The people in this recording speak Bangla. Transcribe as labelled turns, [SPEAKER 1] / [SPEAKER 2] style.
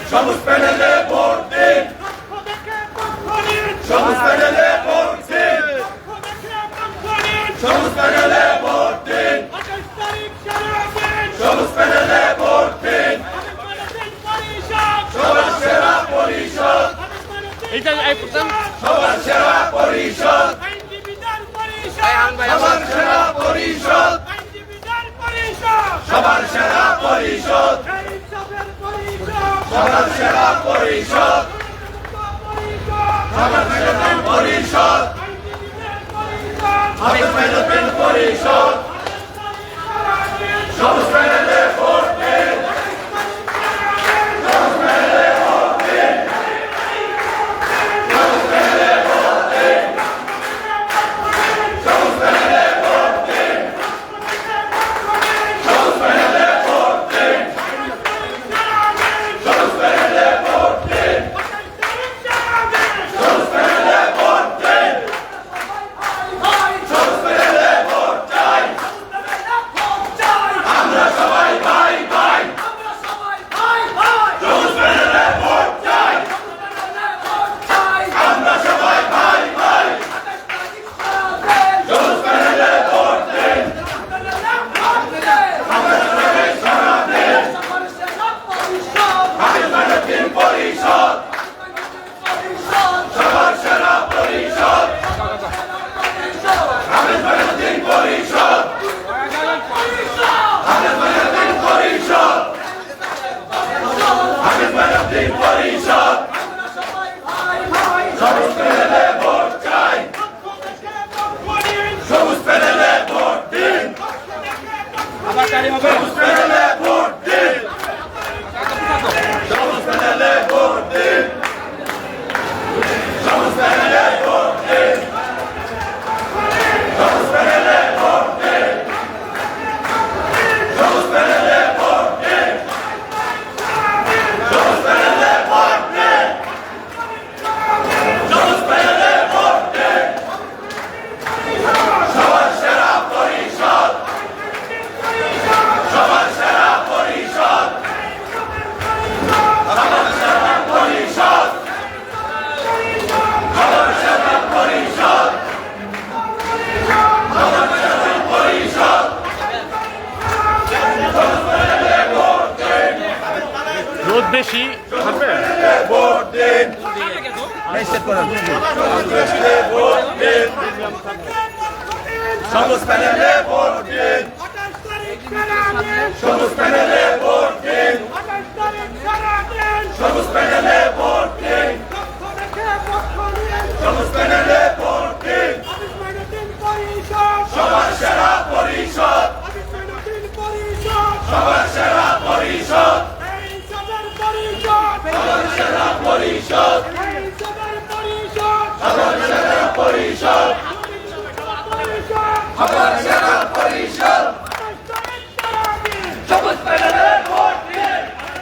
[SPEAKER 1] সবুজ প্যানেলে ভোট দিন, সবুজ প্যানেলে ভোট দিন, সবুজ প্যানেলে ভোট দিন, সবুজ প্যানেলে ভোট দিন, সবার সেরা পরিষদ, সবার সেরা পরিষদ, সবার সেরা পরিষদ, সবার সেরা পরিষদ, সবার সেরা পরিষদ, সবার সেরা পরিষদ, পরিষদ, সবুজ প্যানেলে ভোট দিন, সবুজ প্যানেলে ভোট দিন, সবুজ প্যানেলে ভোট দিন, সবুজ প্যানেলে ভোট দিন, সবুজ প্যানেলে ভোট দিন, সবুজ প্যানেলে ভোট দিন, সবুজ প্যানেলে ভোট দিন, সবুজ প্যানেলে ভোট চাই, আমরা সবাই ভাই ভাই, সবুজ প্যানেলে ভোট চাই, আমরা সবাই ভাই ভাই, সবুজ প্যানেলে ভোট দিন, আমরা সবাই সারা দিন, দিন পরিষদ, সবার সেরা পরিষদ, দিন পরিষদ, দিন পরিষদ, দিন পরিষদ, সবুজ প্যানেলে ভোট চাই, সবুজ প্যানেলে ভোট দিন, সবুজ প্যানেলে ভোট দিন, সবুজ প্যানেলে ভোট দিন, সবুজ প্যানেলে ভোট দিন, সবুজ প্যানেলে ভোট দিন, সবুজ প্যানেলে ভোট দিন, সবুজ প্যানেলে ভোট দিন, সবুজ প্যানেলে ভোট দিন, সবার সেরা পরিষদ, সবার সেরা পরিষদ, সবার সেরা পরিষদ, সবার সেরা পরিষদ, সবার সেরা পরিষদ,
[SPEAKER 2] রোদ বেশি থাকবে
[SPEAKER 1] ভোট দিন, ভোট দিন, সবুজ প্যানেলে ভোট দিন, সবুজ প্যানেলে ভোট দিন, সবুজ প্যানেলে